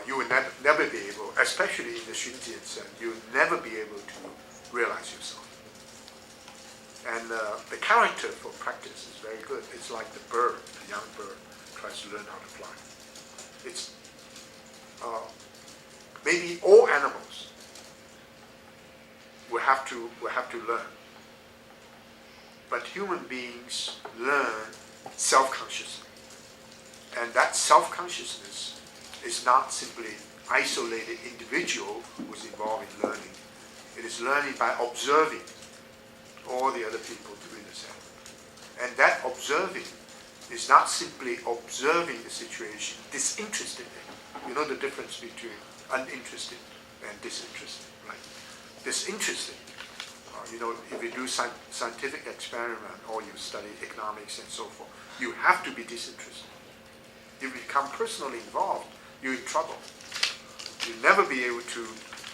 you will never be able, especially in the Xunzian sense, you will never be able to realize yourself. And the character for practice is very good. It's like the bird, the young bird tries to learn how to fly. It's maybe all animals will have to learn, but human beings learn self-consciously, and that self-consciousness is not simply isolated individual who's involved in learning. It is learning by observing all the other people doing the same. And that observing is not simply observing the situation disinterestedly. You know the difference between uninterested and disinterested, right? Disinterested, if you do scientific experiment or you study economics and so forth, you have to be disinterested. If you become personally involved, you're in trouble. You'll never be able to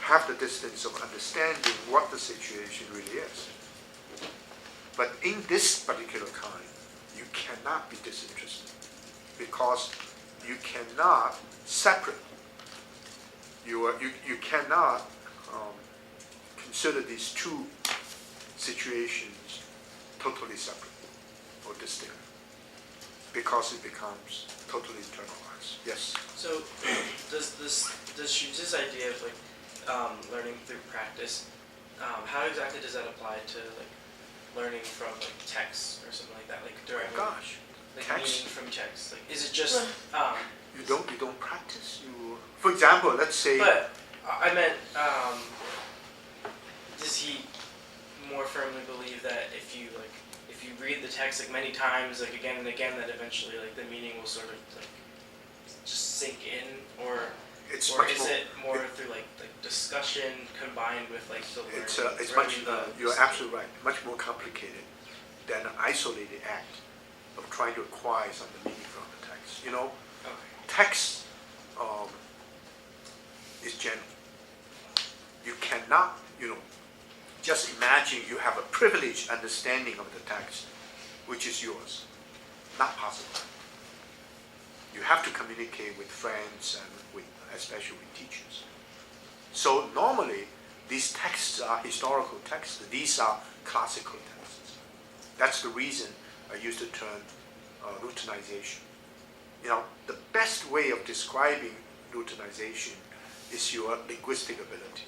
have the distance of understanding what the situation really is. But in this particular kind, you cannot be disinterested because you cannot separate. You cannot consider these two situations totally separate or distinct because it becomes totally internalized. Yes? So does Xunzi's idea of learning through practice, how exactly does that apply to learning from texts or something like that, directly? Oh gosh, meaning from texts. Is it just you don't practice? For example, let's say. But I meant, does he more firmly believe that if you read the text many times, again and again, that eventually the meaning will sort of just sink in, or is it more through discussion combined with the learning? It's much. You're absolutely right. Much more complicated than an isolated act of trying to acquire some meaning from the text. Text is general. You cannot, just imagine you have a privileged understanding of the text, which is yours. Not possible. You have to communicate with friends and especially with teachers. So normally, these texts are historical texts. These are classical texts. That's the reason I use the term routinization. The best way of describing routinization is your linguistic ability.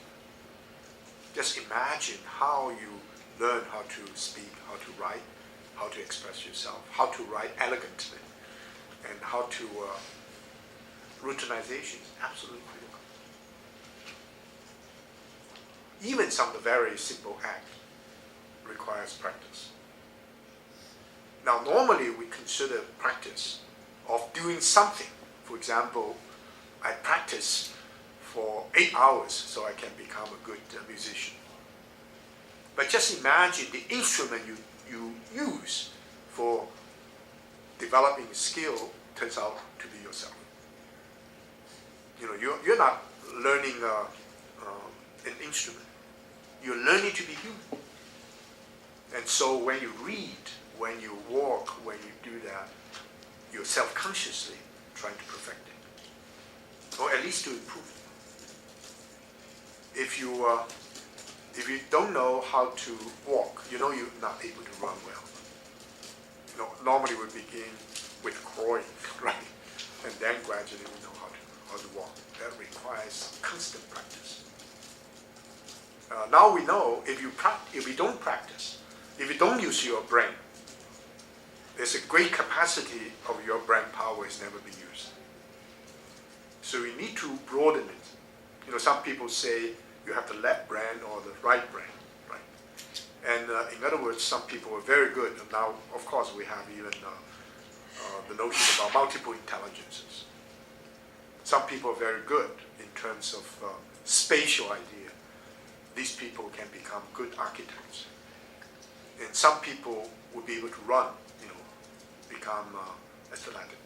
Just imagine how you learn how to speak, how to write, how to express yourself, how to write elegantly, and how to routinization is absolutely critical. Even some of the very simple acts requires practice. Now, normally we consider practice of doing something. For example, I practice for 8 hours so I can become a good musician. But just imagine the instrument you use for developing a skill turns out to be yourself. You're not learning an instrument. You're learning to be human. And so when you read, when you walk, when you do that, you're self-consciously trying to perfect it, or at least to improve it. If you don't know how to walk, you're not able to run well. Normally we begin with crawling, right? And then gradually we know how to walk. That requires constant practice. Now we know if you don't practice, if you don't use your brain, there's a great capacity of your brain power is never been used. So you need to broaden it. Some people say you have the left brain or the right brain, right? And in other words, some people are very good. And now, of course, we have even the notion about multiple intelligences. Some people are very good in terms of spatial idea. These people can become good architects. And some people will be able to run, become athletic.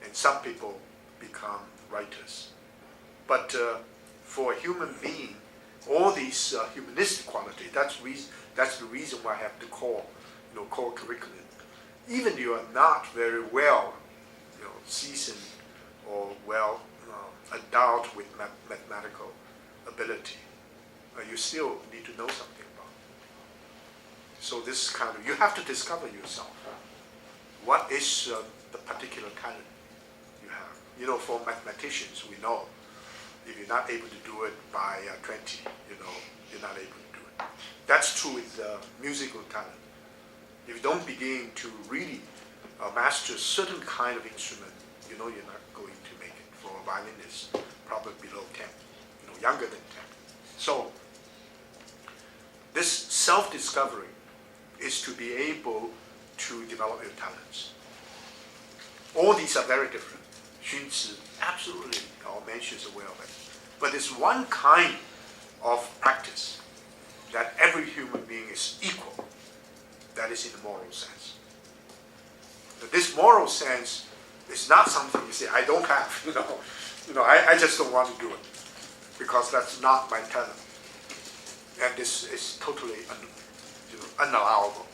And some people become writers. But for a human being, all these humanistic qualities, that's the reason why I have the core curriculum. Even if you are not very well, seasoned or well endowed with mathematical ability, you still need to know something about it. So this kind of, you have to discover yourself. What is the particular talent you have? You know, for mathematicians, we know if you're not able to do it by 20, you know, you're not able to do it. That's true with musical talent. If you don't begin to really master a certain kind of instrument, you know you're not going to make it. For a violinist, probably below 10, you know, younger than 10. So this self-discovery is to be able to develop your talents. All these are very different. Xunzi absolutely, our mention is aware of it. But there's one kind of practice that every human being is equal. That is in the moral sense. But this moral sense is not something you say, I don't have, I just don't want to do it because that's not my talent. And this is totally unallowable.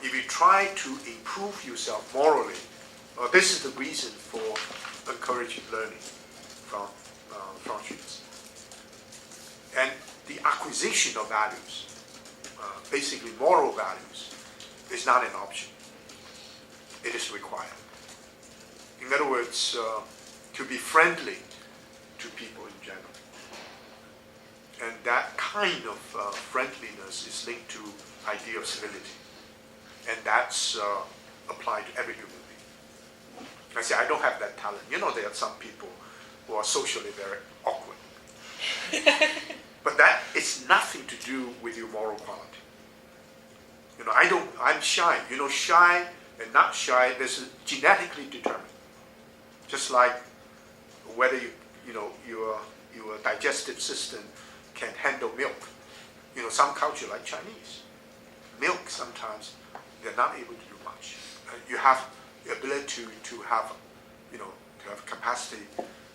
If you try to improve yourself morally, this is the reason for encouraging learning from Xunzi. And the acquisition of values, basically moral values, is not an option. It is required. In other words, to be friendly to people in general. And that kind of friendliness is linked to idea of civility. And that's applied to every human being. I say, I don't have that talent. You know, there are some people who are socially very awkward. But that is nothing to do with your moral quality. I'm shy. Shy and not shy, this is genetically determined. Just like whether your digestive system can handle milk. Some culture like Chinese, milk sometimes they're not able to do much. You have the ability to have, to have capacity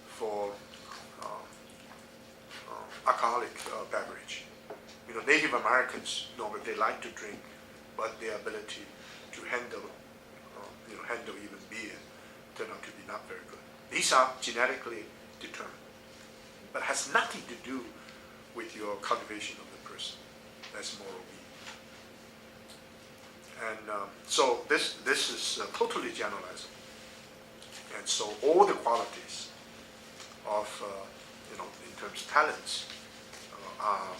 for alcoholic beverage. Native Americans normally they like to drink, but their ability to handle even beer turn out to be not very good. These are genetically determined, but has nothing to do with your cultivation of the person as moral being. And so this is totally generalizable. And so all the qualities of in terms of talents are